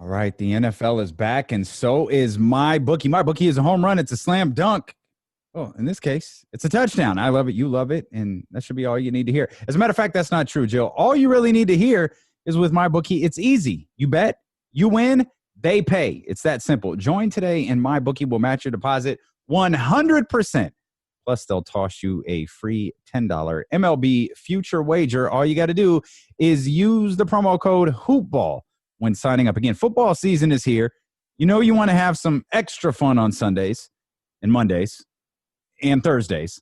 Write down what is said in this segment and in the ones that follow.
All right, the NFL is back, and so is my bookie. My bookie is a home run. It's a slam dunk. Oh, in this case, it's a touchdown. I love it. You love it, and that should be all you need to hear. As a matter of fact, that's not true, Jill. All you really need to hear is with my bookie. It's easy. You bet, you win, they pay. It's that simple. Join today, and my bookie will match your deposit 100%. Plus, they'll toss you a free $10 MLB future wager. All you got to do is use the promo code HOOPBALL when signing up. Again, football season is here. You know you want to have some extra fun on Sundays and Mondays and Thursdays.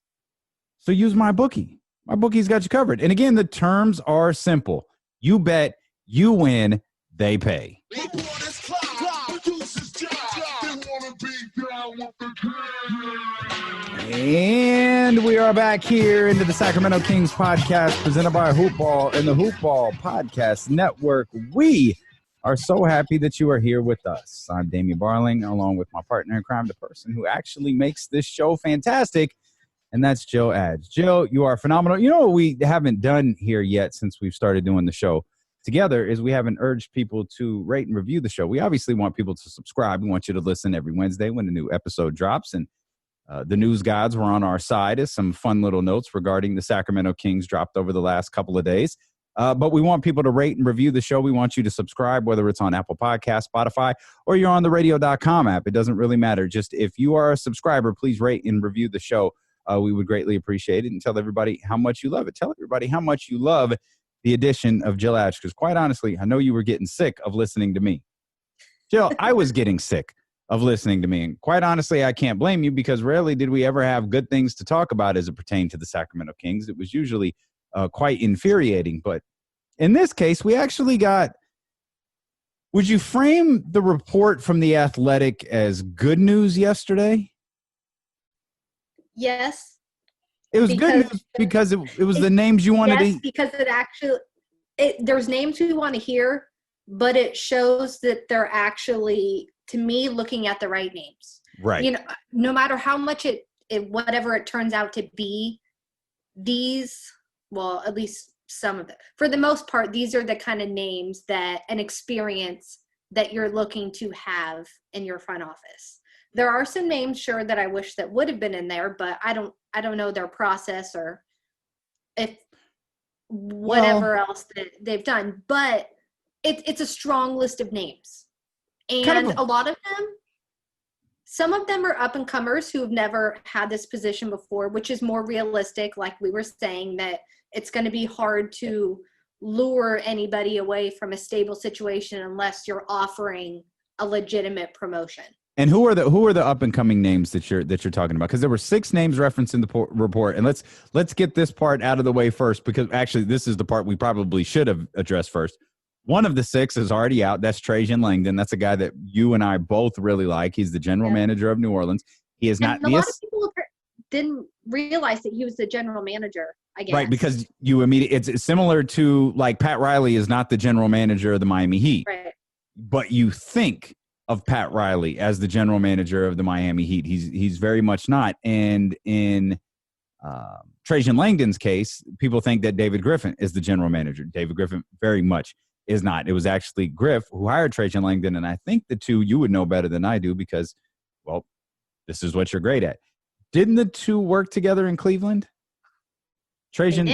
So use my bookie. My bookie's got you covered. And again, the terms are simple. You bet, you win, they pay. And we are back here into the Sacramento Kings podcast presented by Hoopball and the Hoopball Podcast Network. We are so happy that you are here with us. I'm Damian Barling, along with my partner in crime, the person who actually makes this show fantastic, and that's Jill Adge. Jill, you are phenomenal. You know what we haven't done here yet since we've started doing the show together is we haven't urged people to rate and review the show. We obviously want people to subscribe. We want you to listen every Wednesday when a new episode drops, and the news gods were on our side as some fun little notes regarding the Sacramento Kings dropped over the last couple of days. But we want people to rate and review the show. We want you to subscribe, whether it's on Apple Podcasts, Spotify, or you're on the radio.com app. It doesn't really matter. Just if you are a subscriber, please rate and review the show. We would greatly appreciate it, and tell everybody how much you love it. Tell everybody how much you love the addition of Jill Adge, because quite honestly, I know you were getting sick of listening to me. Jill, I was getting sick of listening to me. And quite honestly, I can't blame you, because rarely did we ever have good things to talk about as it pertained to the Sacramento Kings. It was usually quite infuriating. But in this case, we actually got, would you frame the report from The Athletic as good news yesterday? Yes. It was good news because it was the names you wanted to. Yes, because it actually, there's names we want to hear, but it shows that they're actually, to me, looking at the right names. Right. You know, no matter how much it whatever it turns out to be, well, at least some of it, for the most part, these are the kind of names that an experience that you're looking to have in your front office. There are some names, sure, that I wish that would have been in there, but I don't know their process or if whatever else that they've done. But it's a strong list of names. And a lot of them, some of them are up-and-comers who have never had this position before, which is more realistic, like we were saying, that it's going to be hard to lure anybody away from a stable situation unless you're offering a legitimate promotion. And who are the up and coming names that you're talking about? Because there were 6 names referenced in the report, and let's get this part out of the way first, because actually this is the part we probably should have addressed first. One of the 6 is already out. That's Trajan Langdon. That's a guy that you and I both really like. He's the general manager of New Orleans. He is not. A lot of people didn't realize that he was the general manager, I guess. Right, because it's similar to, like, Pat Riley is not the general manager of the Miami Heat. Right. But you think of Pat Riley as the general manager of the Miami Heat. He's very much not. And in Trajan Langdon's case, people think that David Griffin is the general manager. David Griffin very much is not. It was actually Griff who hired Trajan Langdon, and I think the two you would know better than I do because, well, this is what you're great at. Didn't the two work together in Cleveland? Trajan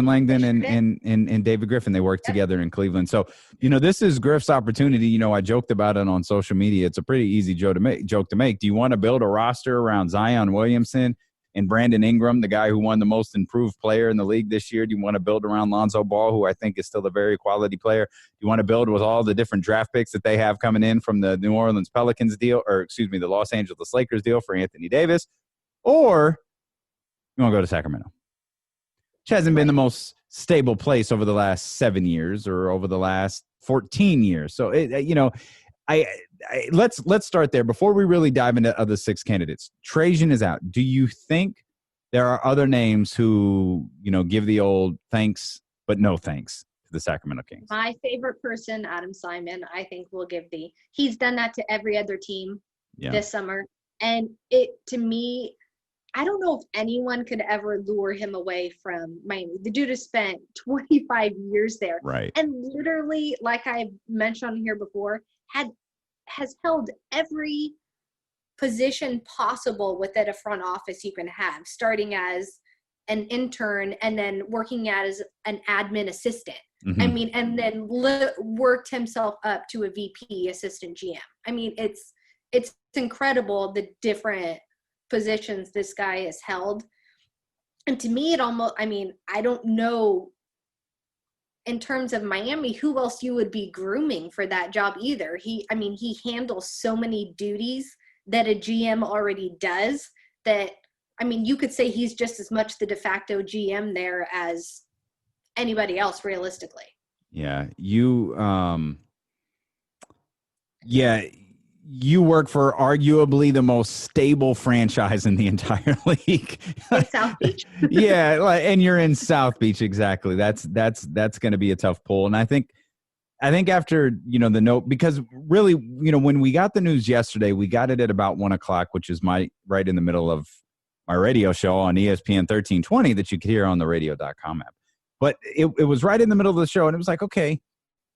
Langdon and David Griffin, they worked together in Cleveland. So, this is Griff's opportunity. I joked about it on social media. It's a pretty easy joke to make. Do you want to build a roster around Zion Williamson and Brandon Ingram, the guy who won the most improved player in the league this year? Do you want to build around Lonzo Ball, who I think is still a very quality player? Do you want to build with all the different draft picks that they have coming in from the New Orleans Pelicans deal, the Los Angeles Lakers deal for Anthony Davis? Or you want to go to Sacramento, which hasn't been the most stable place over the last 7 years or over the last 14 years. So, let's start there before we really dive into other 6 candidates. Trajan is out. Do you think there are other names who, give the old thanks but no thanks to the Sacramento Kings? My favorite person, Adam Simon, I think will give he's done that to every other team this summer. And to me, I don't know if anyone could ever lure him away from Miami. The dude has spent 25 years there. Right. And literally, like I mentioned on here before, has held every position possible within a front office you can have, starting as an intern and then working as an admin assistant. Mm-hmm. I mean, and then worked himself up to a VP assistant GM. I mean, it's incredible the different positions this guy has held. And to me, it almost, I mean, I don't know in terms of Miami, who else you would be grooming for that job either. He handles so many duties that a GM already does that, I mean, you could say he's just as much the de facto GM there as anybody else realistically. Yeah. You work for arguably the most stable franchise in the entire league. In South Beach. Yeah, and you're in South Beach, exactly. That's going to be a tough pull. And I think after, the note, because really, when we got the news yesterday, we got it at about 1:00, which is right in the middle of my radio show on ESPN 1320 that you could hear on the radio.com app. But it was right in the middle of the show, and it was like, okay,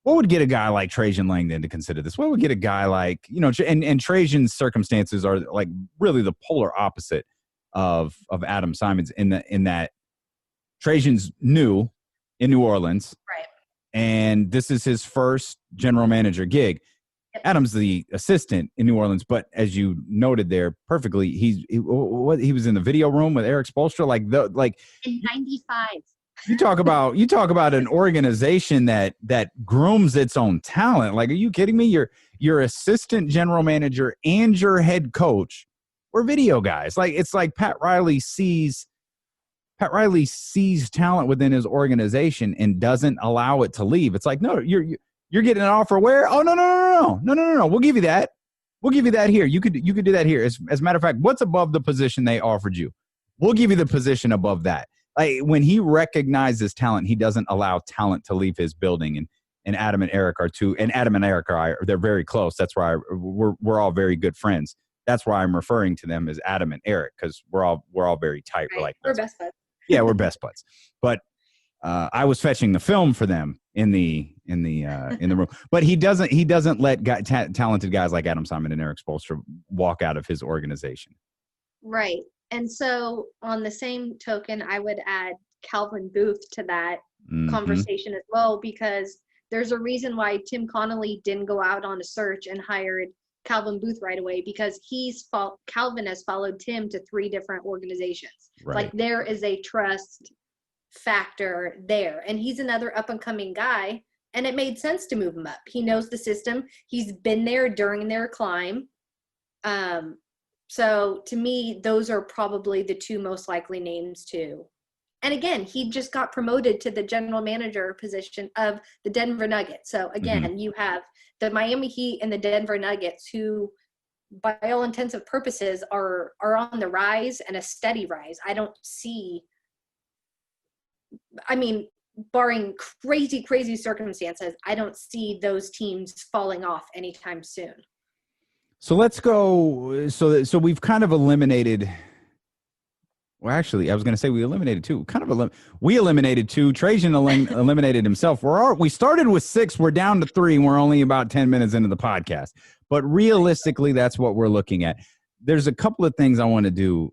what would get a guy like Trajan Langdon to consider this? What would get a guy like, and Trajan's circumstances are like really the polar opposite of Adam Simon's in that Trajan's new in New Orleans. Right. And this is his first general manager gig. Yep. Adam's the assistant in New Orleans, but as you noted there perfectly, he was in the video room with Eric Spoelstra, in 95. You talk about an organization that grooms its own talent. Like, are you kidding me? Your assistant general manager and your head coach were video guys. Like, it's like Pat Riley sees talent within his organization and doesn't allow it to leave. It's like, no, you're getting an offer where? Oh, no. We'll give you that. We'll give you that here. You could do that here. As a matter of fact, what's above the position they offered you? We'll give you the position above that. Like, when he recognizes talent, he doesn't allow talent to leave his building. And Adam and Eric are two. And Adam and Eric they're very close. That's why we're all very good friends. That's why I'm referring to them as Adam and Eric, because we're all very tight. Right. We're best buds. Yeah, we're best buds. But I was fetching the film for them in the room. But he doesn't let talented guys like Adam Simon and Eric Spoelstra walk out of his organization. Right. And so on the same token, I would add Calvin Booth to that conversation as well, because there's a reason why Tim Connolly didn't go out on a search and hired Calvin Booth right away, because Calvin has followed Tim to 3 different organizations. Right. Like, there is a trust factor there. And he's another up-and-coming guy, and it made sense to move him up. He knows the system. He's been there during their climb. So to me, those are probably the 2 most likely names too. And again, he just got promoted to the general manager position of the Denver Nuggets. So again, you have the Miami Heat and the Denver Nuggets, who by all intents and purposes are on the rise, and a steady rise. I don't see, barring crazy circumstances, I don't see those teams falling off anytime soon. So let's go. So we've kind of eliminated. Well, actually, I was going to say we eliminated 2. We eliminated 2. Trajan eliminated himself. We started with 6. We're down to 3. And we're only about 10 minutes into the podcast. But realistically, that's what we're looking at. There's a couple of things I want to do,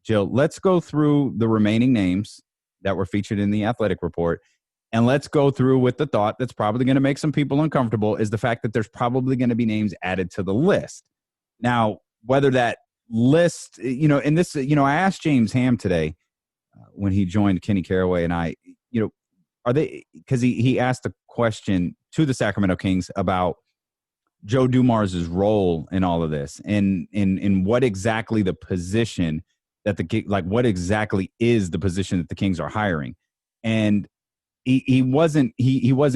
Jill. Let's go through the remaining names that were featured in the athletic report. And let's go through with the thought that's probably going to make some people uncomfortable, is the fact that there's probably going to be names added to the list. Now, whether that list, and this, I asked James Ham today when he joined Kenny Caraway and I, are they, because he asked a question to the Sacramento Kings about Joe Dumars' role in all of this, and in what exactly the position that what exactly is the position that the Kings are hiring. And he wasn't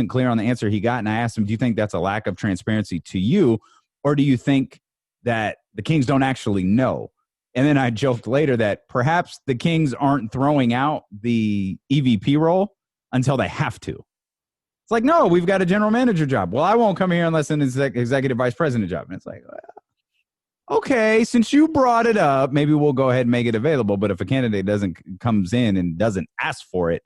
clear on the answer he got. And I asked him, do you think that's a lack of transparency to you, or do you think that the Kings don't actually know? And then I joked later that perhaps the Kings aren't throwing out the EVP role until they have to. It's like, no, we've got a general manager job. Well, I won't come here unless an executive vice president job. And it's like, well, okay, since you brought it up, maybe we'll go ahead and make it available. But if a candidate comes in and doesn't ask for it,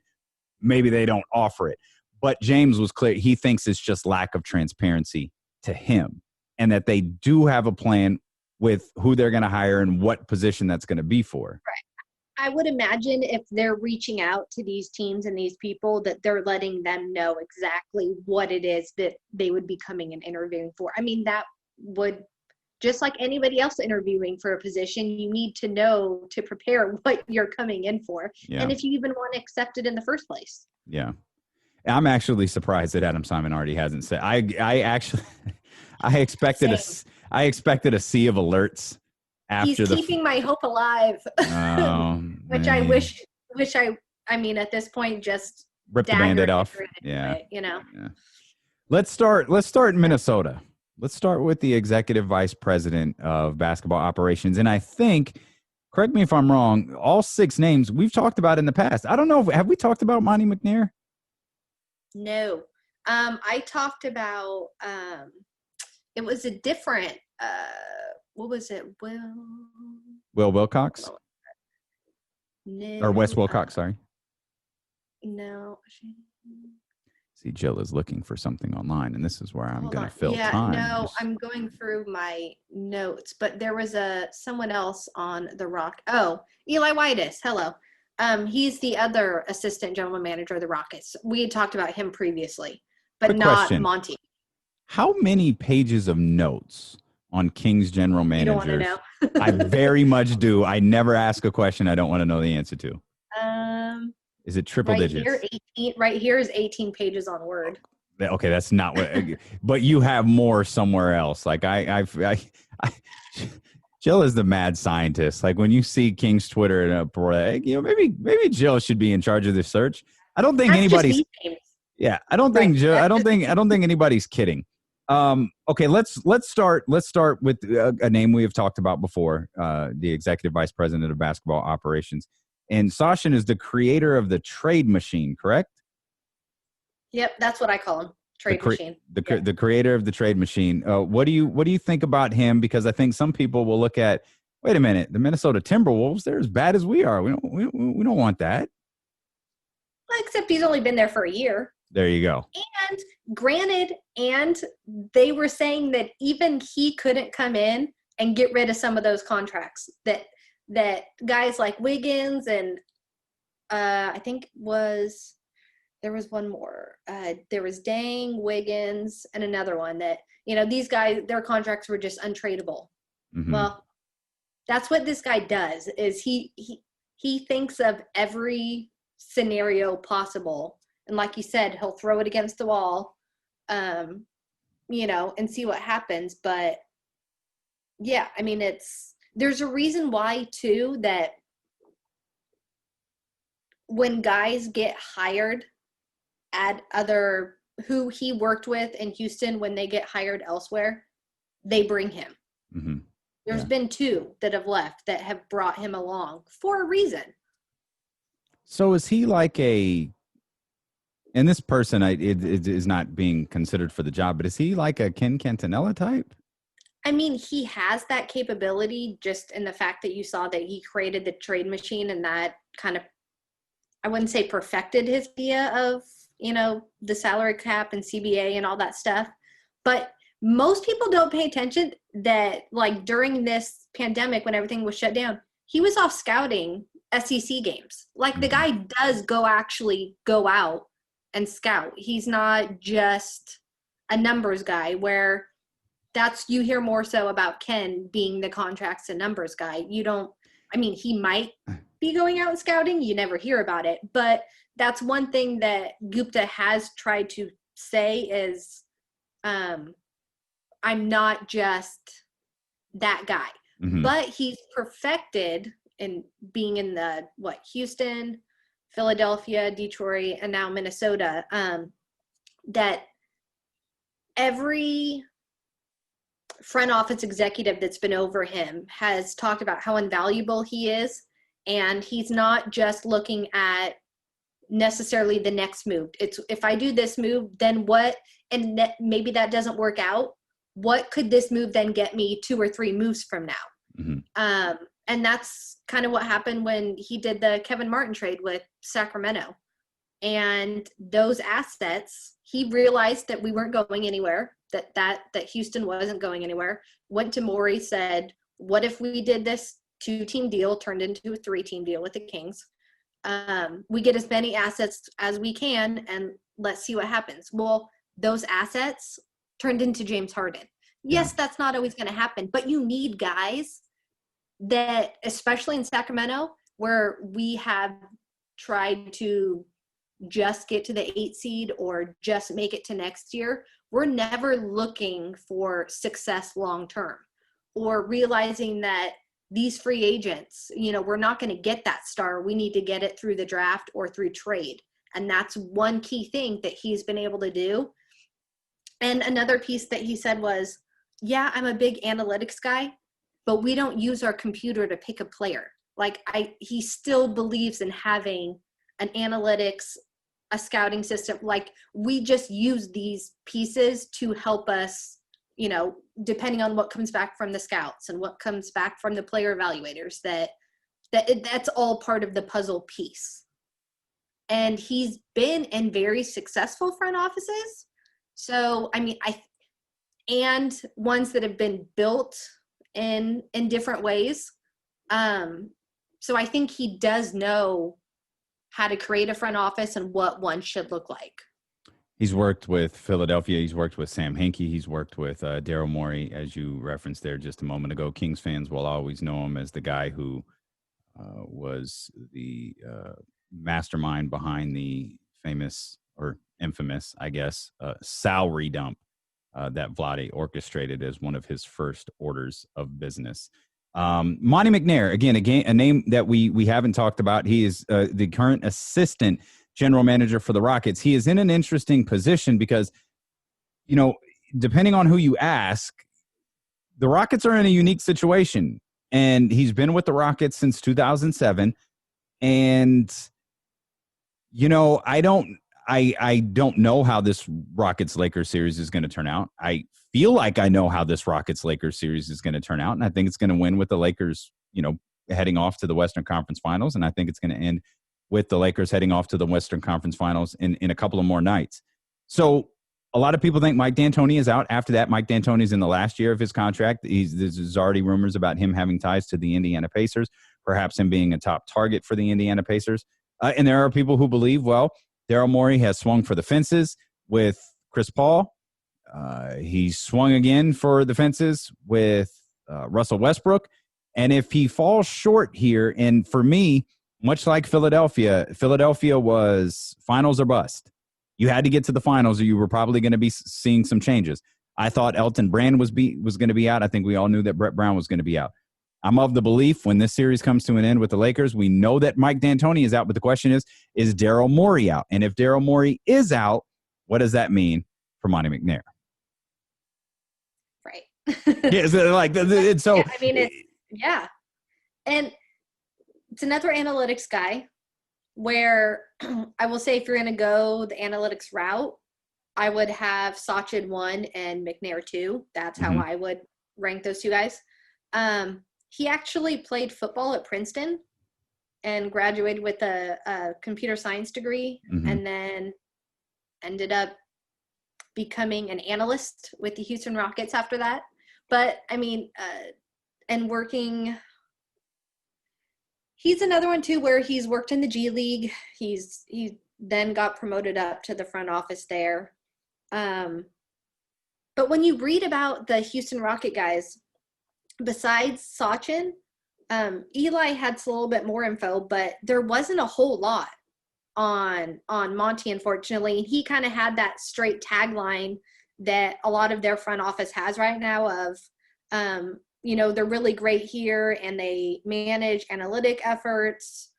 maybe they don't offer it. But James was clear. He thinks it's just lack of transparency to him, and that they do have a plan with who they're going to hire and what position that's going to be for. Right. I would imagine if they're reaching out to these teams and these people, that they're letting them know exactly what it is that they would be coming and interviewing for. I mean, that would, just like anybody else interviewing for a position, you need to know to prepare what you're coming in for. Yeah. And if you even want to accept it in the first place. Yeah. I'm actually surprised that Adam Simon already hasn't said. I actually I expected a sea of alerts after He's keeping my hope alive. Which I wish I mean, at this point, just rip the Band-Aid off. Yeah. You know. Yeah. Let's start in Minnesota. Let's start with the executive vice president of basketball operations. And I think, correct me if I'm wrong, all 6 names we've talked about in the past. I don't know. Have we talked about Monty McNair? No. I talked about, it was a different, what was it? Will Wilcox? No. Or Wes Wilcox, sorry. No. See, Jill is looking for something online, and this is where I'm going to fill time. No, I'm going through my notes, but there was someone else on the Rock. Oh, Eli Whitus. Hello. He's the other assistant general manager of the Rockets. We had talked about him previously, but Quick not question. Monty. How many pages of notes on King's general managers? You don't want to know? I very much do. I never ask a question I don't want to know the answer to. Is it triple digits? Right here is 18 pages on Word. Okay, that's not what. But you have more somewhere else. Like Jill is the mad scientist. Like when you see King's Twitter and maybe Jill should be in charge of this search. I don't think anybody's. Yeah, I don't think Jill. I don't think anybody's kidding. Okay, let's start with a name we have talked about before. The executive vice president of basketball operations. And Sachin is the creator of the trade machine, correct? Yep, that's what I call him, trade machine. The creator of the trade machine. What do you think about him? Because I think some people will look at, wait a minute, the Minnesota Timberwolves, they're as bad as we are. We don't want that. Well, except he's only been there for a year. There you go. And granted, they were saying that even he couldn't come in and get rid of some of those contracts that guys like Wiggins and I think there was one more. There was Dang, Wiggins, and another one that, these guys, their contracts were just untradeable. Mm-hmm. Well, that's what this guy does, is he thinks of every scenario possible. And like you said, he'll throw it against the wall, and see what happens. But yeah, I mean, there's a reason why too, that when guys get hired at who he worked with in Houston, when they get hired elsewhere, they bring him. Mm-hmm. There's been 2 that have left that have brought him along for a reason. So is he like and this person is not being considered for the job, but is he like a Ken Cantanella type? I mean, he has that capability, just in the fact that you saw that he created the trade machine, and that kind of, I wouldn't say perfected his idea of, the salary cap and CBA and all that stuff. But most people don't pay attention that, like, during this pandemic, when everything was shut down, he was off scouting SEC games. Like, the guy does actually go out and scout. He's not just a numbers guy, where you hear more so about Ken being the contracts and numbers guy. He might be going out and scouting. You never hear about it. But that's one thing that Gupta has tried to say is, I'm not just that guy. Mm-hmm. But he's perfected in being in the, Houston, Philadelphia, Detroit, and now Minnesota, that every front office executive that's been over him has talked about how invaluable he is. And he's not just looking at necessarily the next move. It's, if I do this move, then what? And maybe that doesn't work out. what could this move then get me 2 or 3 moves from now? Mm-hmm. And that's kind of what happened when he did the Kevin Martin trade with Sacramento. And those assets, he realized that we weren't going anywhere, that Houston wasn't going anywhere, went to Morey, said, what if we did this 2-team deal, turned into a 3-team deal with the Kings? We get as many assets as we can, and let's see what happens. Well, those assets turned into James Harden. Yes, that's not always going to happen, but you need guys that, especially in Sacramento, where we have tried to just get to the 8 seed or just make it to next year, we're never looking for success long term, or realizing that these free agents, we're not going to get that star. We need to get it through the draft or through trade. And that's one key thing that he's been able to do. And another piece that he said was, yeah, I'm a big analytics guy, but we don't use our computer to pick a player. He still believes in having an analytics, a scouting system. We just use these pieces to help us, depending on what comes back from the scouts and what comes back from the player evaluators, that's all part of the puzzle piece. And he's been in very successful front offices. So, and ones that have been built in different ways. So I think he does know how to create a front office and what one should look like. He's worked with Philadelphia. He's worked with Sam Hinkie. He's worked with Daryl Morey, as you referenced there just a moment ago. Kings fans will always know him as the guy who was the mastermind behind the famous or infamous, I guess, salary dump that Vlade orchestrated as one of his first orders of business. Monty McNair, again, a name that we haven't talked about. He is the current assistant general manager for the Rockets. He is in an interesting position because, depending on who you ask, the Rockets are in a unique situation. And he's been with the Rockets since 2007. And, I don't know how this Rockets-Lakers series is going to turn out. I feel like I know how this Rockets-Lakers series is going to turn out, and I think it's going to win with the Lakers, heading off to the Western Conference Finals, and I think it's going to end with the Lakers heading off to the Western Conference Finals in a couple of more nights. So a lot of people think Mike D'Antoni is out. After that, Mike D'Antoni is in the last year of his contract. There's already rumors about him having ties to the Indiana Pacers, perhaps him being a top target for the Indiana Pacers. And there are people who believe, well, Daryl Morey has swung for the fences with Chris Paul. He's swung again for the fences with Russell Westbrook. And if he falls short here, and for me, much like Philadelphia was finals or bust. You had to get to the finals or you were probably going to be seeing some changes. I thought Elton Brand was going to be out. I think we all knew that Brett Brown was going to be out. I'm of the belief when this series comes to an end with the Lakers, we know that Mike D'Antoni is out, but the question is Daryl Morey out? And if Daryl Morey is out, what does that mean for Monte McNair? Right. Yeah, so yeah. And it's another analytics guy where I will say if you're going to go the analytics route, I would have Sachin 1 and McNair 2. That's how I would rank those two guys. He actually played football at Princeton and graduated with a computer science degree, and then ended up becoming an analyst with the Houston Rockets after that. But and working, he's another one too where he's worked in the G League. He then got promoted up to the front office there. But when you read about the Houston Rocket guys, besides Sachin, Eli had a little bit more info, but there wasn't a whole lot on Monty, unfortunately. He kind of had that straight tagline that a lot of their front office has right now of, they're really great here and they manage analytic efforts.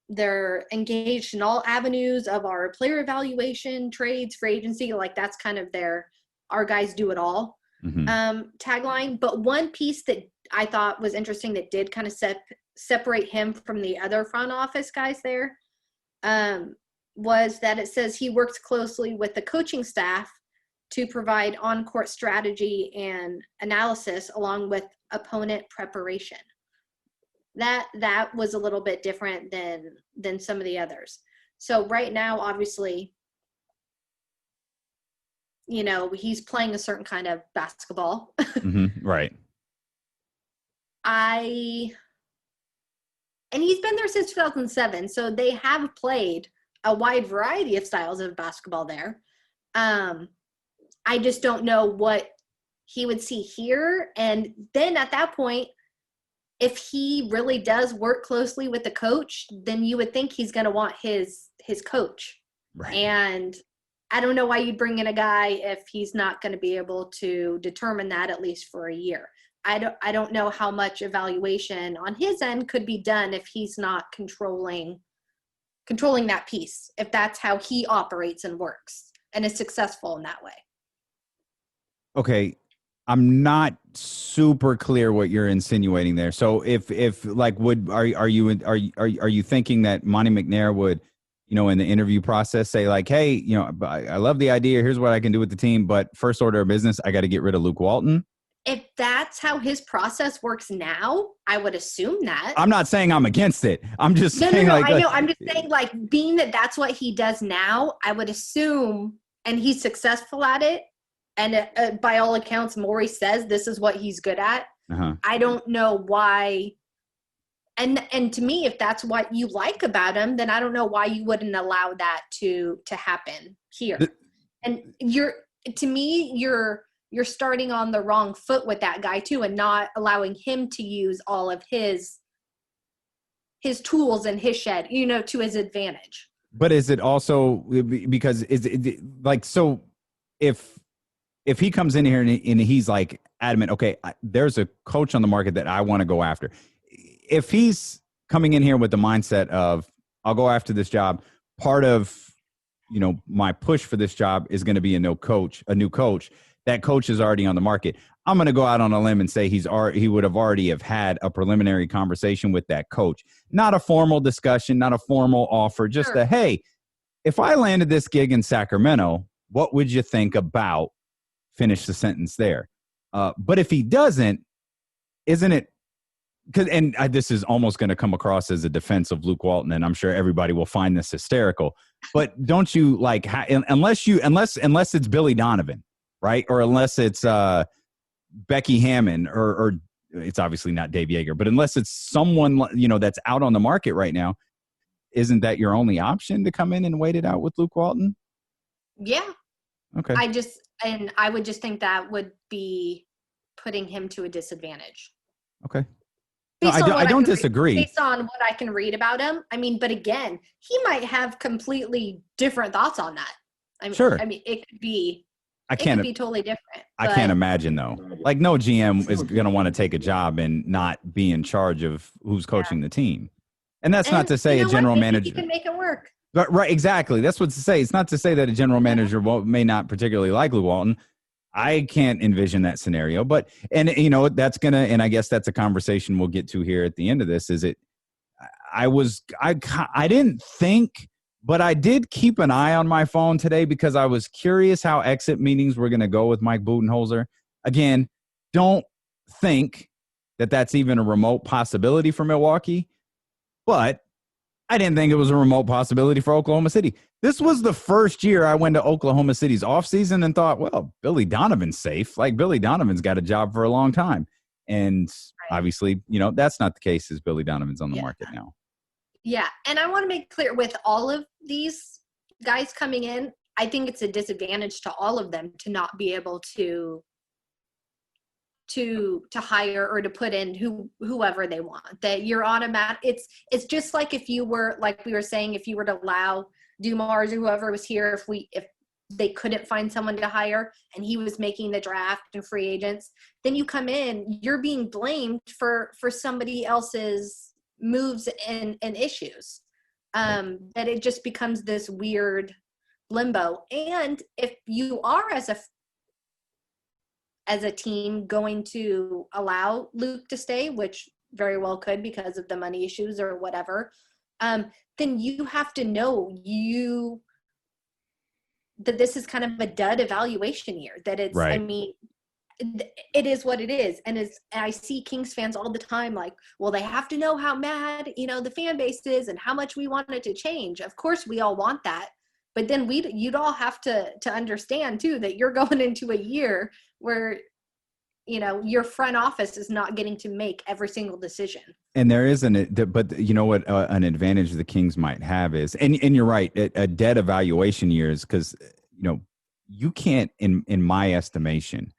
They're engaged in all avenues of our player evaluation, trades, free agency. Like that's kind of our guys do it all tagline. But one piece that I thought was interesting that did kind of separate him from the other front office guys there was that it says he works closely with the coaching staff to provide on-court strategy and analysis along with opponent preparation. That was a little bit different than some of the others. So right now, obviously, you know, he's playing a certain kind of basketball. Right. And he's been there since 2007, so they have played a wide variety of styles of basketball there. I just don't know what he would see here. And then at that point, if he really does work closely with the coach, then you would think he's going to want his coach. Right. And I don't know why you'd bring in a guy if he's not going to be able to determine that at least for a year. I don't know how much evaluation on his end could be done if he's not controlling that piece, if that's how he operates and works and is successful in that way. Okay. I'm not super clear what you're insinuating there. So if like are you thinking that Monty McNair would, you know, in the interview process say like, hey, you know, I love the idea. Here's what I can do with the team, but first order of business, I got to get rid of Luke Walton. If that's how his process works now, I would assume that. I'm not saying I'm against it. I'm just saying I know. I'm just saying, like, being that that's what he does now, I would assume, and he's successful at it, and by all accounts, Maury says this is what he's good at. I don't know why. And to me, if that's what you like about him, then I don't know why you wouldn't allow that to happen here. And you're starting on the wrong foot with that guy too, and not allowing him to use all of his tools in his shed, you know, to his advantage. But is it also because is it like, so if he comes in here and he's like adamant, okay, there's a coach on the market that I want to go after. If he's coming in here with the mindset of, I'll go after this job, part of, you know, my push for this job is going to be a new coach. That coach is already on the market. I'm going to go out on a limb and say he would have already have had a preliminary conversation with that coach. Not a formal discussion, not a formal offer, just a, hey, if I landed this gig in Sacramento, what would you think about, finish the sentence there. But if he doesn't, isn't it, this is almost going to come across as a defense of Luke Walton, and I'm sure everybody will find this hysterical, but don't you like, unless it's Billy Donovan, right? Or unless it's Becky Hammond, or it's obviously not Dave Yeager, but unless it's someone, you know, that's out on the market right now, isn't that your only option to come in and wait it out with Luke Walton? Yeah. Okay. I would just think that would be putting him to a disadvantage. Okay. No, I don't disagree. Based on what I can read about him. I mean, but again, he might have completely different thoughts on that. I mean, sure. I mean, it could be totally different. I can't imagine though. Like, no GM is going to want to take a job and not be in charge of who's coaching the team. And that's not to say a general manager. You can make it work. Right, exactly. That's what to say. It's not to say that a general manager may not particularly like Luke Walton. I can't envision that scenario, but, and you know, that's going to, and I guess that's a conversation we'll get to here at the end of this, is it, I didn't think, but I did keep an eye on my phone today because I was curious how exit meetings were going to go with Mike Budenholzer. Again, don't think that that's even a remote possibility for Milwaukee, but I didn't think it was a remote possibility for Oklahoma City. This was the first year I went to Oklahoma City's offseason and thought, well, Billy Donovan's safe. Like, Billy Donovan's got a job for a long time. And obviously, you know, that's not the case as Billy Donovan's on the market now. Yeah. And I want to make clear with all of these guys coming in, I think it's a disadvantage to all of them to not be able to hire or to put in whoever they want. That you're automatic. It's just like if you were, like we were saying, if you were to allow Dumars or whoever was here, if they couldn't find someone to hire and he was making the draft and free agents, then you come in, you're being blamed for somebody else's moves and issues. That it just becomes this weird limbo. And if you are as a team going to allow Luke to stay, which very well could because of the money issues or whatever, then you have to know that this is kind of a dud evaluation year, that it's, right. I mean, it is what it is. And I see Kings fans all the time, like, well, they have to know how mad, the fan base is and how much we want it to change. Of course, we all want that. But then you'd all have to understand, too, that you're going into a year where, your front office is not getting to make every single decision. And there isn't, but you know what, an advantage the Kings might have is, and you're right, a dead evaluation year is because, you can't, in my estimation,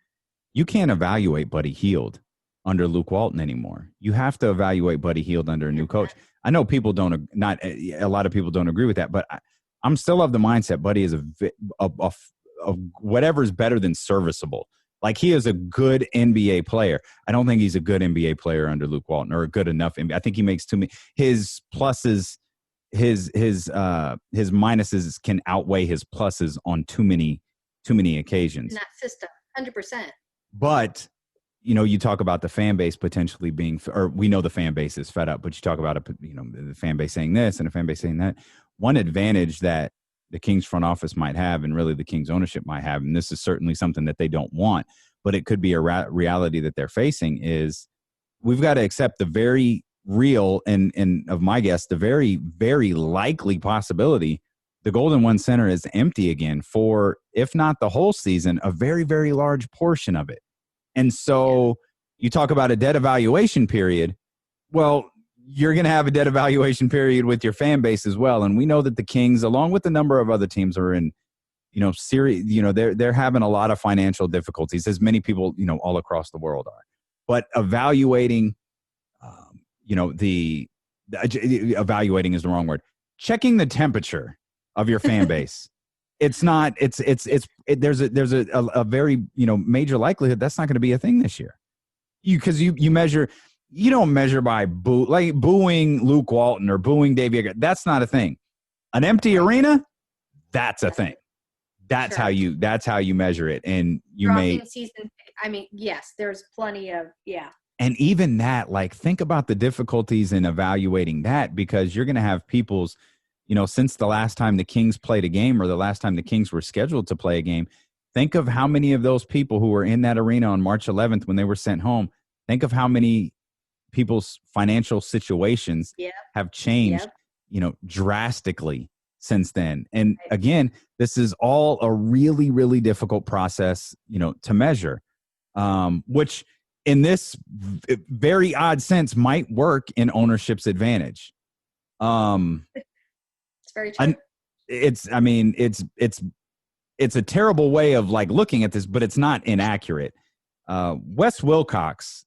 you can't evaluate Buddy Hield under Luke Walton anymore. You have to evaluate Buddy Hield under a new coach. I know a lot of people don't agree with that, but I'm still of the mindset Buddy is a whatever's better than serviceable. Like, he is a good NBA player. I don't think he's a good NBA player under Luke Walton, or a good enough NBA. I think he makes too many. His pluses, his minuses can outweigh his pluses on too many occasions. In that system, 100%. But, you talk about the fan base potentially being, or we know the fan base is fed up, but you talk about, the fan base saying this and the fan base saying that. One advantage that the Kings front office might have, and really the Kings ownership might have, and this is certainly something that they don't want, but it could be a reality that they're facing, is we've got to accept the very real and of my guess, the very, very likely possibility the Golden One Center is empty again for, if not the whole season, a very, very large portion of it. And so you talk about a dead evaluation period. Well, you're going to have a dead evaluation period with your fan base as well. And we know that the Kings, along with a number of other teams, are in, serious, they're having a lot of financial difficulties, as many people, all across the world are. But evaluating, evaluating is the wrong word. Checking the temperature of your fan base. There's a very, major likelihood that's not going to be a thing this year. Because you measure. You don't measure by booing Luke Walton or booing Dave Yeager. That's not a thing. An empty arena, that's a thing. That's how you measure it. And you season. I mean, yes, there's plenty of, And even that, think about the difficulties in evaluating that, because you're going to have people's, since the last time the Kings played a game, or the last time the Kings were scheduled to play a game, think of how many of those people who were in that arena on March 11th when they were sent home. Think of how many people's financial situations have changed, drastically since then. And again, this is all a really, really difficult process, to measure, which in this very odd sense might work in ownership's advantage. It's very true. It's a terrible way of looking at this, but it's not inaccurate. Wes Wilcox,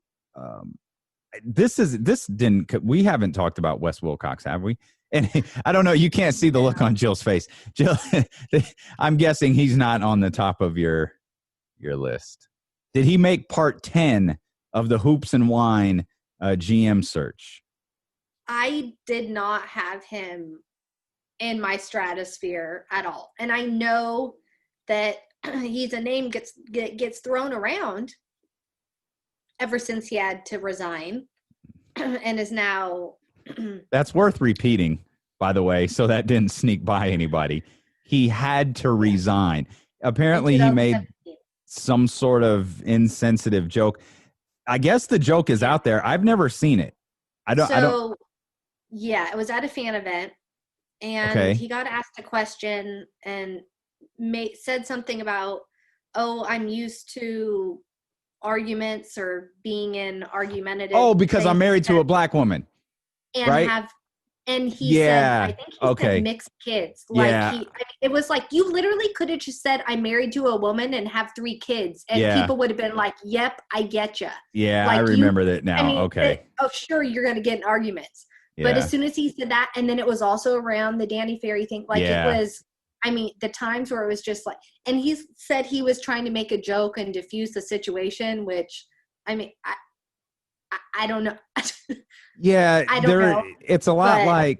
we haven't talked about Wes Wilcox, have we? And I don't know, you can't see the look on Jill's face. Jill, I'm guessing he's not on the top of your list. Did he make part 10 of the Hoops and Wine GM search? I did not have him in my stratosphere at all. And I know that he's a name gets thrown around ever since he had to resign, and is now. That's worth repeating, by the way, so that didn't sneak by anybody. He had to resign. Apparently, he made some sort of insensitive joke. I guess the joke is out there. I've never seen it. Yeah, it was at a fan event, and he got asked a question and said something about, I'm used to arguments or being in argumentative. Oh, because I'm married to a black woman. And right? He said, I think he said mixed kids. It was like, you literally could have just said, I'm married to a woman and have 3 kids. And people would have been like, yep, I get you. Yeah, I remember that now. Sure, you're going to get in arguments. Yeah. But as soon as he said that, and then it was also around the Danny Ferry thing, it was, the times where it was just and he said he was trying to make a joke and diffuse the situation, which, I don't know. Yeah, I don't know. It's a lot I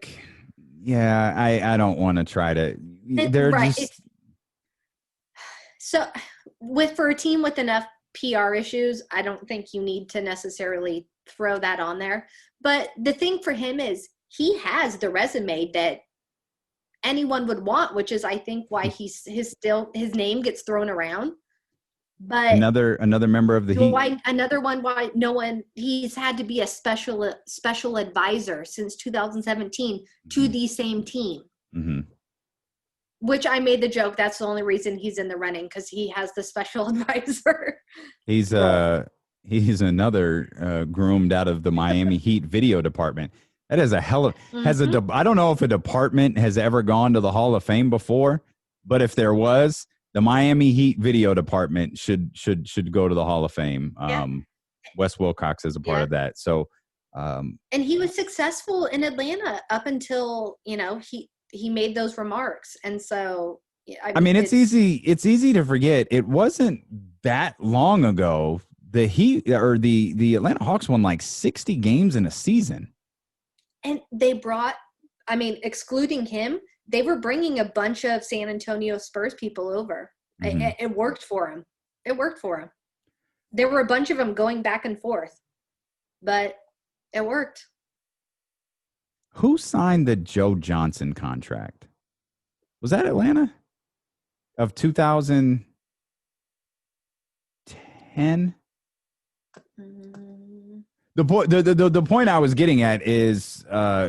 don't want to try to. So, for a team with enough PR issues, I don't think you need to necessarily throw that on there. But the thing for him is he has the resume that anyone would want, which is I think why his name gets thrown around. But another member of the Heat. Why no one, he's had to be a special advisor since 2017 to the same team. Mm-hmm. Which I made the joke, that's the only reason he's in the running, because he has the special advisor. He's another groomed out of the Miami Heat video department. That is a hell of I don't know if a department has ever gone to the Hall of Fame before, but if there was, the Miami Heat video department should go to the Hall of Fame. Wes Wilcox is a part of that. So, and he was successful in Atlanta up until he made those remarks, and so I mean it's easy to forget. It wasn't that long ago the Heat or the Atlanta Hawks won like 60 games in a season, and they brought, excluding him, they were bringing a bunch of San Antonio Spurs people over. Mm-hmm. It worked for him. There were a bunch of them going back and forth, but it worked. Who signed the Joe Johnson contract? Was that Atlanta of 2010? The point I was getting at is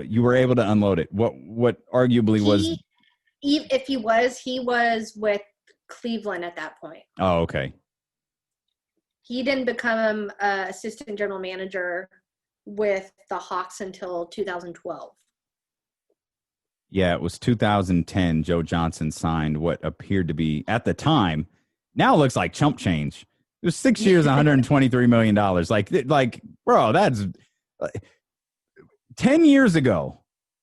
you were able to unload it. What arguably was? If he was with Cleveland at that point. Oh, okay. He didn't become assistant general manager with the Hawks until 2012. Yeah, it was 2010. Joe Johnson signed what appeared to be, at the time, now it looks like chump change. It was 6 years, $123 million. Like, bro, that's 10 years ago.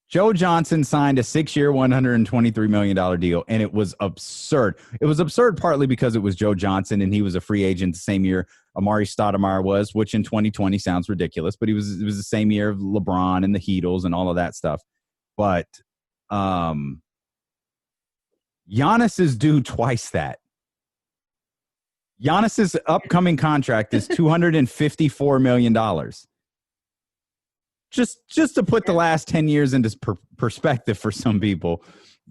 Joe Johnson signed a 6-year, $123 million deal, and it was absurd. It was absurd partly because it was Joe Johnson, and he was a free agent the same year Amari Stoudemire was, which in 2020 sounds ridiculous, but it was the same year of LeBron and the Heatles and all of that stuff. But Giannis is due twice that. Giannis's upcoming contract is $254 million. Just to put the last 10 years into perspective for some people,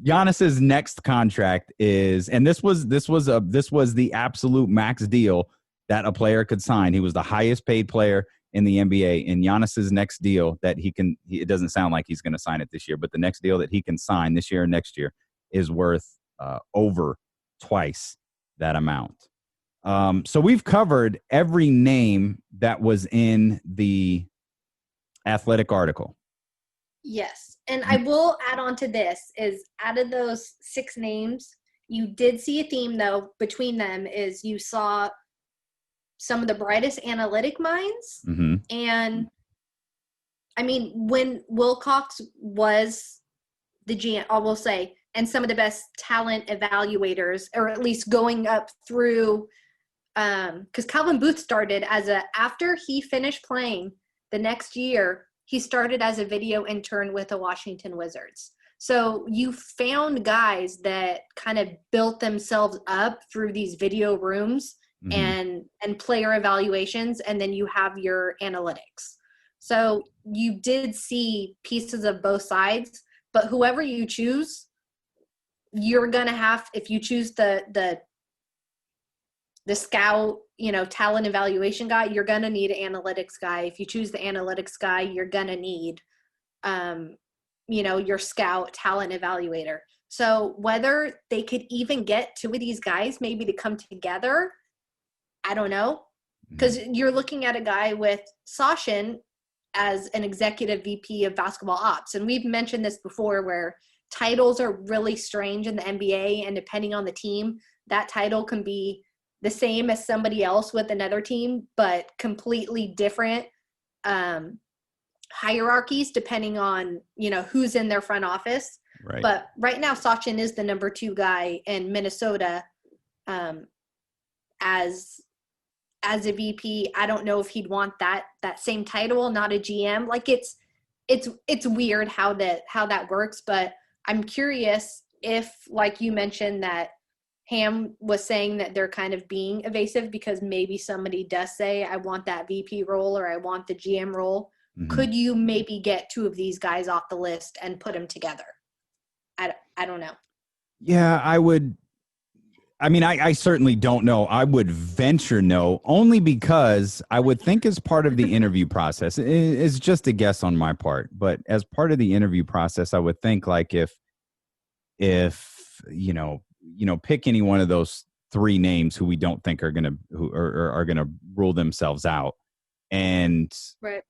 Giannis's next contract is, and this was the absolute max deal that a player could sign. He was the highest paid player in the NBA, and Giannis's next deal that it doesn't sound like he's going to sign it this year, but the next deal that he can sign this year and next year is worth over twice that amount. So we've covered every name that was in the Athletic article. Yes. And I will add on to this is out of those 6 names, you did see a theme though between them is you saw some of the brightest analytic minds. Mm-hmm. And when Wilcox was the GM, I will say, and some of the best talent evaluators, or at least going up through, because Calvin Booth started after he finished playing the next year, he started as a video intern with the Washington Wizards. So you found guys that kind of built themselves up through these video rooms and player evaluations, and then you have your analytics. So you did see pieces of both sides, but whoever you choose, you're going to have, if you choose the scout, talent evaluation guy, you're going to need an analytics guy. If you choose the analytics guy, you're going to need, your scout talent evaluator. So whether they could even get 2 of these guys maybe to come together, I don't know. Because you're looking at a guy with Sachin as an executive VP of basketball ops. And we've mentioned this before where titles are really strange in the NBA, and depending on the team, that title can be the same as somebody else with another team, but completely different hierarchies depending on, who's in their front office. Right. But right now, Sachin is the number 2 guy in Minnesota as a VP. I don't know if he'd want that same title, not a GM. Like it's weird how that works, but I'm curious if, like you mentioned, that Ham was saying that they're kind of being evasive because maybe somebody does say, I want that VP role or I want the GM role. Mm-hmm. Could you maybe get 2 of these guys off the list and put them together? I don't know. Yeah, I would. I mean, I certainly don't know. I would venture no, only because I would think as part of the interview process, it's just a guess on my part, but as part of the interview process, I would think like if pick any one of those three names who we don't think are gonna are gonna rule themselves out, and Right.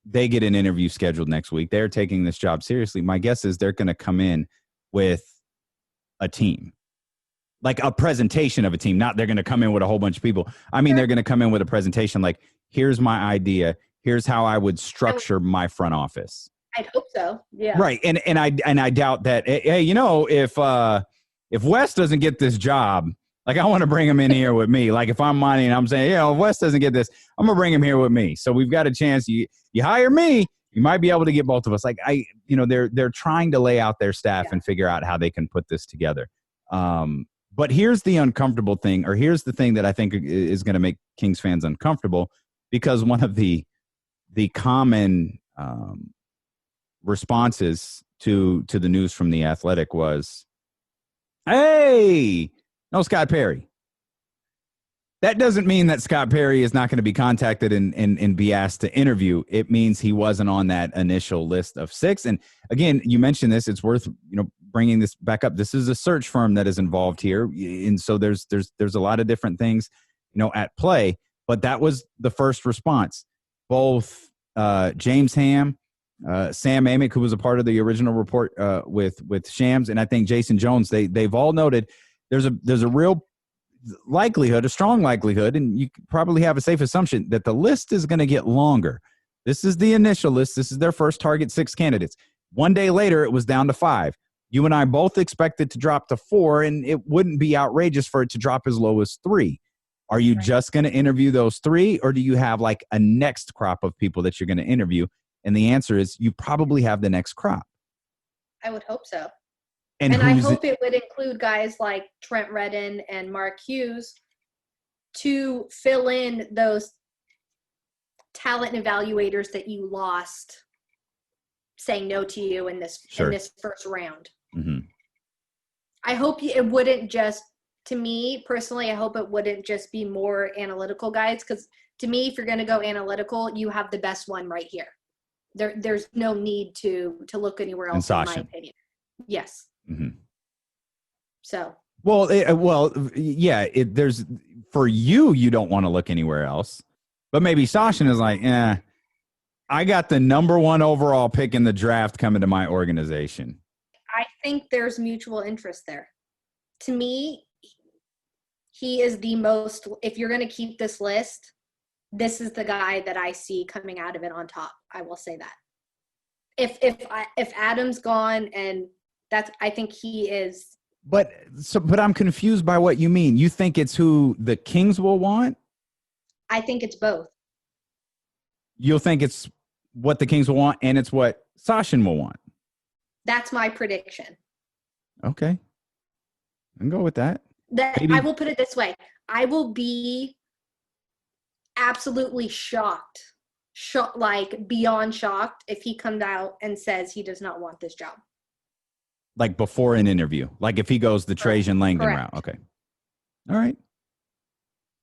they get an interview scheduled next week. They're taking this job seriously. My guess is they're gonna come in with a team. Like a presentation of a team, not they're going to come in with a whole bunch of people. I mean, they're going to come in with a presentation like, here's my idea. Here's how I would structure my front office. I'd hope so. Yeah. Right. And I doubt that, hey, if Wes doesn't get this job, like I want to bring him in here with me. Like if I'm Monty and I'm saying, if Wes doesn't get this, I'm going to bring him here with me. So we've got a chance. You hire me, you might be able to get both of us. Like they're trying to lay out their staff and figure out how they can put this together. But here's the uncomfortable thing, or here's the thing that I think is going to make Kings fans uncomfortable, because one of the common responses to the news from The Athletic was, hey, no Scott Perry. That doesn't mean that Scott Perry is not going to be contacted and be asked to interview. It means he wasn't on that initial list of 6. And again, you mentioned this, it's worth, bringing this back up. This is a search firm that is involved here. And so there's a lot of different things, at play, but that was the first response. Both James Ham, Sam Amick, who was a part of the original report with Shams, and I think Jason Jones, they've all noted there's a real likelihood, a strong likelihood, and you probably have a safe assumption that the list is going to get longer. This is the initial list. This is their first target 6 candidates. One day later, it was down to 5. You and I both expected to drop to 4, and it wouldn't be outrageous for it to drop as low as 3. Are you just going to interview those 3, or do you have like a next crop of people that you're going to interview? And the answer is you probably have the next crop. I would hope so. And I hope it would include guys like Trent Redden and Mark Hughes to fill in those talent evaluators that you lost saying no to you in this first round. Mm-hmm. I hope it wouldn't just, to me personally, I hope it wouldn't just be more analytical guys, because to me, if you're going to go analytical, you have the best one right here. There's no need to look anywhere else, in my opinion. Yes. Mm-hmm. So. There's for you don't want to look anywhere else, but maybe Sachin is like, I got the number 1 overall pick in the draft coming to my organization. I think there's mutual interest there. To me, he is the most, if you're going to keep this list, this is the guy that I see coming out of it on top. I will say that. If Adam's gone, and I think he is. But I'm confused by what you mean. You think it's who the Kings will want? I think it's both. You'll think it's what the Kings will want, and it's what Sachin will want. That's my prediction. Okay. I can go with that. I will put it this way. I will be absolutely shocked, like beyond shocked, if he comes out and says he does not want this job. Like before an interview. Like if he goes the Trajan Langdon route. Okay. All right.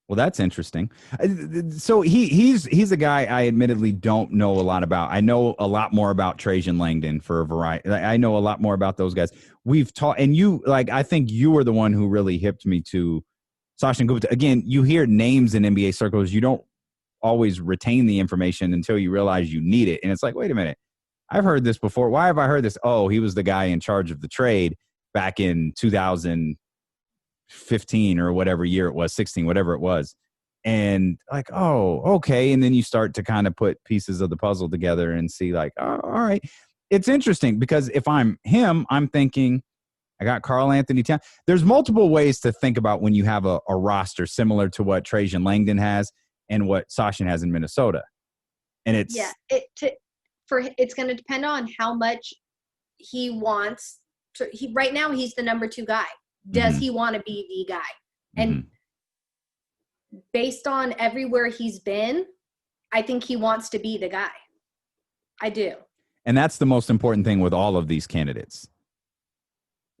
Well, that's interesting. So he's a guy I admittedly don't know a lot about. I know a lot more about Trajan Langdon for a variety. I know a lot more about those guys. We've taught, and I think you were the one who really hipped me to Sachin Gupta. Again, you hear names in NBA circles. You don't always retain the information until you realize you need it. And it's like, wait a minute, I've heard this before. Why have I heard this? Oh, he was the guy in charge of the trade back in 2015 or whatever year it was, 16, whatever it was. And like, oh, okay. And then you start to kind of put pieces of the puzzle together and see like, oh, all right. It's interesting because if I'm him, I'm thinking, I got Karl Anthony Towns. There's multiple ways to think about when you have a roster similar to what Trajan Langdon has and what Sachin has in Minnesota. And it's it's going to depend on how much he wants to. Right now, he's the number 2 guy. Does he want to be the guy? And based on everywhere he's been, I think he wants to be the guy. I do. And that's the most important thing with all of these candidates.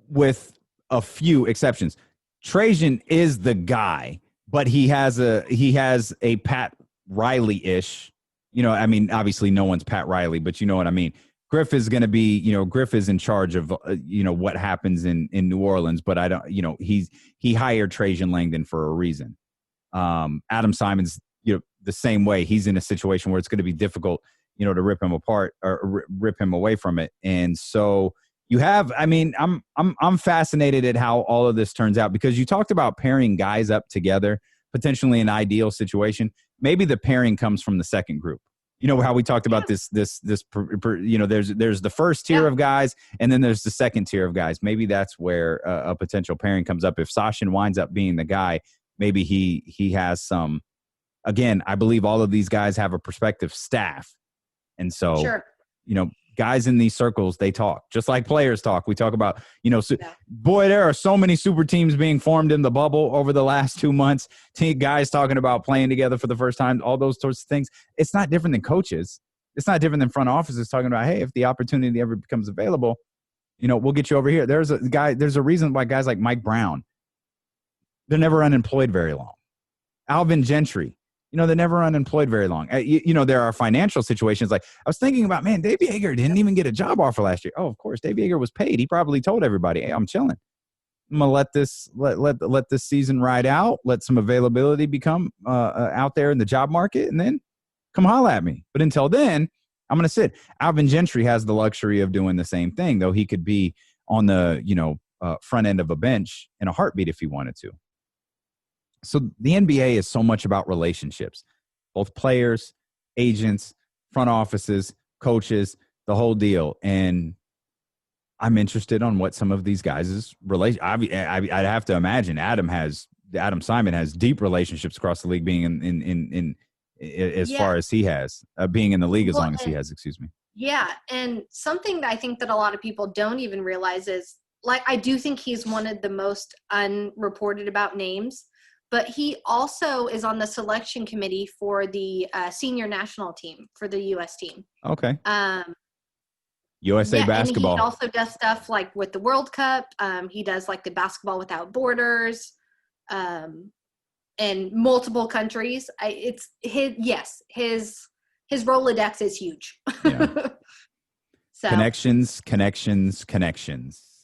with a few exceptions. Trajan is the guy, but he has a Pat Riley-ish. I mean, obviously no one's Pat Riley, but you know what I mean. Griff is going to be, Griff is in charge of, what happens in New Orleans, but I don't, he hired Trajan Langdon for a reason. Adam Simon's, the same way. He's in a situation where it's going to be difficult, to rip him apart or rip him away from it. And so you have, I mean, I'm fascinated at how all of this turns out, because you talked about pairing guys up together, potentially an ideal situation. Maybe the pairing comes from the second group. How we talked about this, there's the first tier of guys, and then there's the second tier of guys. Maybe that's where a potential pairing comes up. If Sachin winds up being the guy, maybe he has some, again, I believe all of these guys have a prospective staff. And so, guys in these circles, they talk just like players talk. We talk about, boy, there are so many super teams being formed in the bubble over the last 2 months. Guys talking about playing together for the first time, all those sorts of things. It's not different than coaches. It's not different than front offices talking about, hey, if the opportunity ever becomes available, we'll get you over here. There's a reason why guys like Mike Brown, they're never unemployed very long. Alvin Gentry, they're never unemployed very long. There are financial situations. Like I was thinking about, man, Dave Yeager didn't even get a job offer last year. Oh, of course, Dave Yeager was paid. He probably told everybody, hey, I'm chilling. I'm gonna let this season ride out. Let some availability become out there in the job market, and then come holla at me. But until then, I'm gonna sit. Alvin Gentry has the luxury of doing the same thing, though. He could be on the front end of a bench in a heartbeat if he wanted to. So the NBA is so much about relationships, both players, agents, front offices, coaches, the whole deal. And I'm interested on what some of these guys' I'd have to imagine Adam Simon has deep relationships across the league, being in as far as he has, being in the league as long as he has, excuse me. Yeah. And something that I think that a lot of people don't even realize is, like, I do think he's one of the most unreported about names. But he also is on the selection committee for the senior national team for the U.S. team. Okay. USA basketball. And he also does stuff like with the World Cup. He does like the Basketball Without Borders, in multiple countries. His Rolodex is huge. Yeah. So connections.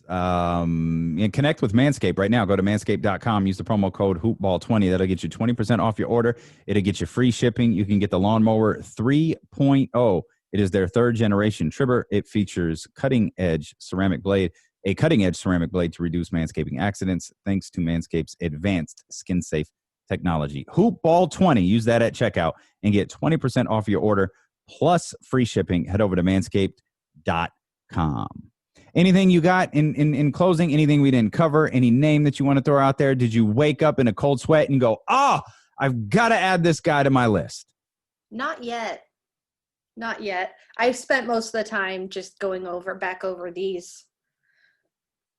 And connect with Manscaped right now. Go to manscaped.com. Use the promo code hoopball20. That'll get you 20% off your order. It'll get you free shipping. You can get the Lawnmower 3.0. It is their third generation trimmer. It features a cutting-edge ceramic blade to reduce manscaping accidents thanks to Manscaped's advanced skin-safe technology. Hoopball20. Use that at checkout and get 20% off your order plus free shipping. Head over to manscaped.com. Anything you got in closing? Anything we didn't cover? Any name that you want to throw out there? Did you wake up in a cold sweat and go, I've got to add this guy to my list? Not yet. I've spent most of the time just going back over these,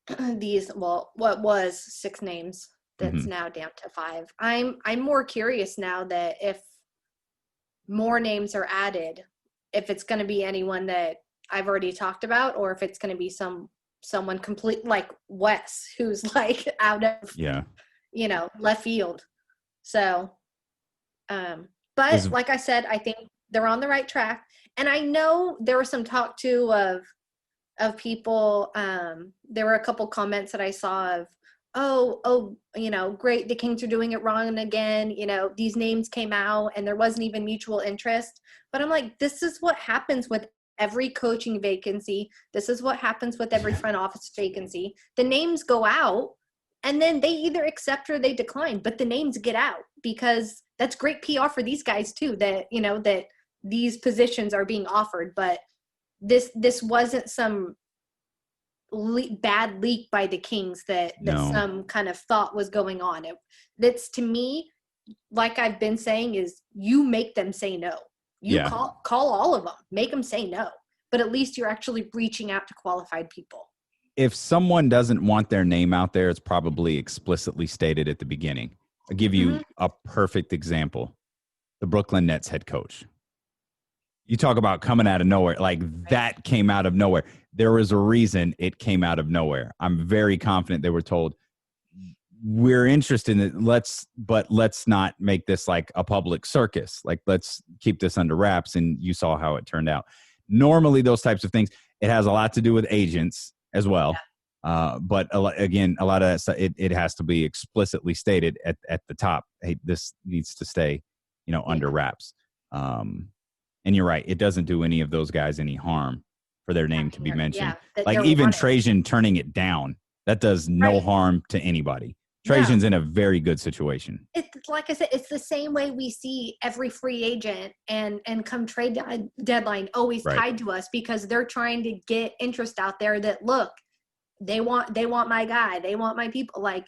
what was 6 names that's now down to 5. I'm more curious now that if more names are added, if it's going to be anyone that I've already talked about, or if it's going to be someone complete like Wes, who's like out of left field. So, but like I said, I think they're on the right track. And I know there was some talk too of people. There were a couple comments that I saw of, great, the Kings are doing it wrong again. These names came out and there wasn't even mutual interest. But I'm like, this is what happens with every coaching vacancy. This is what happens with every front office vacancy. The names go out and then they either accept or they decline, but the names get out because that's great PR for these guys too, that, that these positions are being offered. But this wasn't some bad leak by the Kings that some kind of thought was going on. That's, to me, like I've been saying, is you make them say no. You call all of them, make them say no, but at least you're actually reaching out to qualified people. If someone doesn't want their name out there, it's probably explicitly stated at the beginning. I'll give you a perfect example. The Brooklyn Nets head coach. You talk about coming out of nowhere. Like that came out of nowhere. There was a reason it came out of nowhere. I'm very confident they were told, we're interested in it. But let's not make this like a public circus. Like, let's keep this under wraps. And you saw how it turned out. Normally, those types of things, it has a lot to do with agents as well. Yeah. But a lot of that stuff, it has to be explicitly stated at the top. Hey, this needs to stay, under wraps. And you're right. It doesn't do any of those guys any harm for their name to be mentioned. Yeah, like even Trajan turning it down, that does no harm to anybody. Trajan's in a very good situation. It's like I said, it's the same way we see every free agent and come trade deadline always tied to us, because they're trying to get interest out there that, look, they want my guy, they want my people. Like,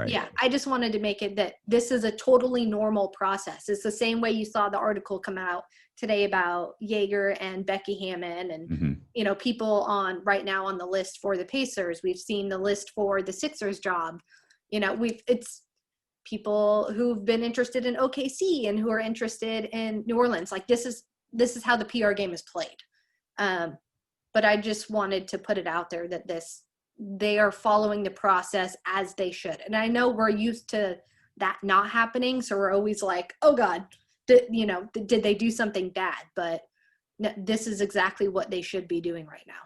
yeah, I just wanted to make it that this is a totally normal process. It's the same way you saw the article come out today about Yeager and Becky Hammond and, people right now on the list for the Pacers. We've seen the list for the Sixers job. It's people who've been interested in OKC and who are interested in New Orleans. Like, this is how the PR game is played. But I just wanted to put it out there that they are following the process as they should. And I know we're used to that not happening. So we're always like, oh God, did they do something bad? But this is exactly what they should be doing right now.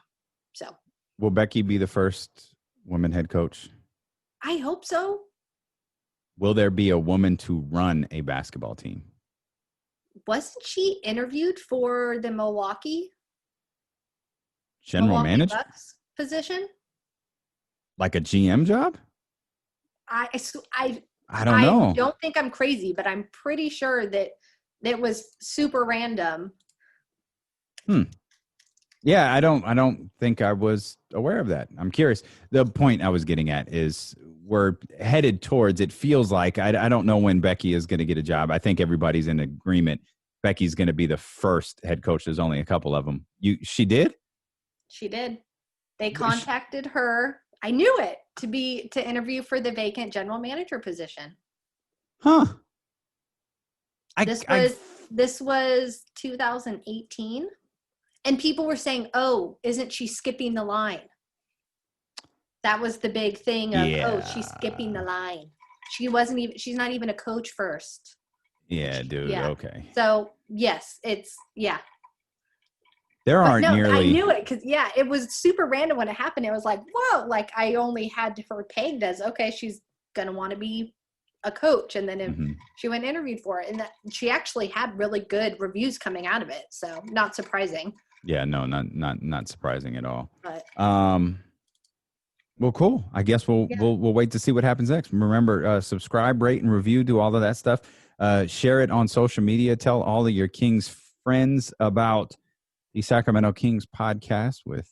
So will Becky be the first woman head coach? I hope so. Will there be a woman to run a basketball team? Wasn't she interviewed for the Milwaukee general manager Bucks position? Like a GM job? I don't know. I don't think I'm crazy, but I'm pretty sure that it was super random. Yeah, I don't think I was aware of that. I'm curious. The point I was getting at is we're headed towards, it feels like, I don't know when Becky is going to get a job. I think everybody's in agreement. Becky's going to be the first head coach. There's only a couple of them. She did? She did. They contacted her. I knew it, to interview for the vacant general manager position. Huh. This was 2018. And people were saying, oh, isn't she skipping the line? That was the big thing of, she's skipping the line. She's not even a coach first. Yeah, dude. Yeah. Okay. So, yes, There aren't I knew it because, it was super random when it happened. It was like, whoa, like I only had her pegged as, okay, she's going to want to be a coach. And then she went and interviewed for it. And she actually had really good reviews coming out of it. So not surprising. Yeah, no, not surprising at all. But, well, cool. I guess we'll wait to see what happens next. Remember, subscribe, rate, and review. Do all of that stuff. Share it on social media. Tell all of your Kings friends about the Sacramento Kings podcast with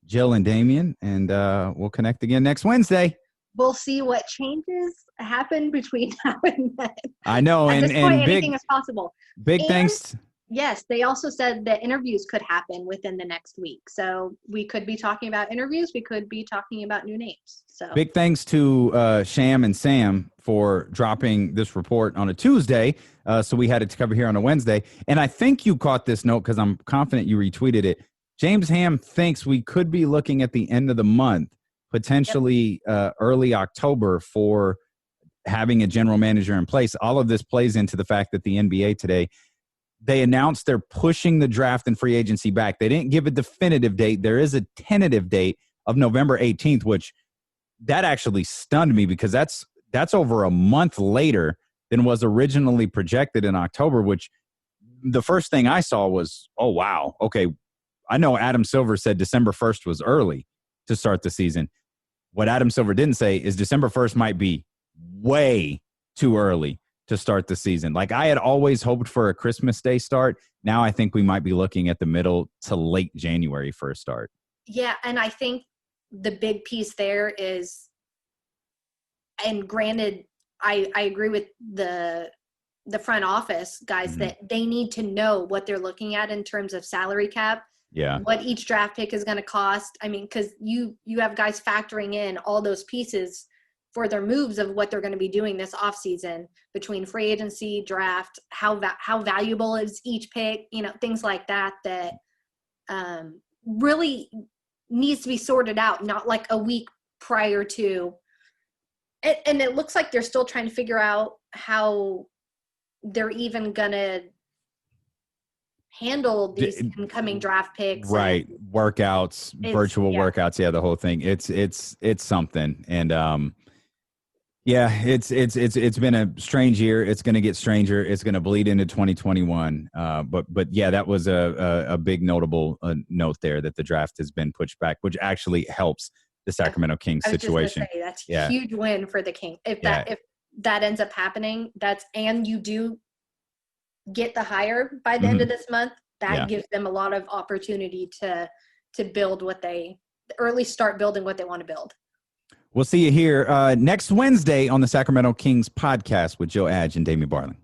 Jill and Damian, and we'll connect again next Wednesday. We'll see what changes happen between now and then. I know, At this point, anything is possible. Thanks. Yes, they also said that interviews could happen within the next week. So we could be talking about interviews. We could be talking about new names. So big thanks to Sham and Sam for dropping this report on a Tuesday. So we had it to cover here on a Wednesday. And I think you caught this note because I'm confident you retweeted it. James Ham thinks we could be looking at the end of the month, potentially early October, for having a general manager in place. All of this plays into the fact that the NBA today, they announced they're pushing the draft and free agency back. They didn't give a definitive date. There is a tentative date of November 18th, which that actually stunned me because that's over a month later than was originally projected in October, which the first thing I saw was, oh, wow. Okay, I know Adam Silver said December 1st was early to start the season. What Adam Silver didn't say is December 1st might be way too early to start the season. Like, I had always hoped for a Christmas Day start. Now I think we might be looking at the middle to late January for a start. Yeah, and I think the big piece there is, and granted, I agree with the front office guys that they need to know what they're looking at in terms of salary cap. Yeah. What each draft pick is going to cost. I mean, because you have guys factoring in all those pieces for their moves of what they're going to be doing this offseason between free agency, draft, how valuable is each pick, things like that really needs to be sorted out, not like a week prior to. And it looks like they're still trying to figure out how they're even going to handle these incoming draft picks. Right. Workouts, virtual workouts. Yeah. The whole thing. It's something. And, it's been a strange year. It's going to get stranger. It's going to bleed into 2021. But yeah, that was a big notable note there that the draft has been pushed back, which actually helps the Sacramento Kings situation. Just gonna say, that's a huge win for the Kings. If that ends up happening, and you do get the hire by the end of this month, that gives them a lot of opportunity to build or at least start building what they want to build. We'll see you here next Wednesday on the Sacramento Kings podcast with Joe Adge and Damien Barling.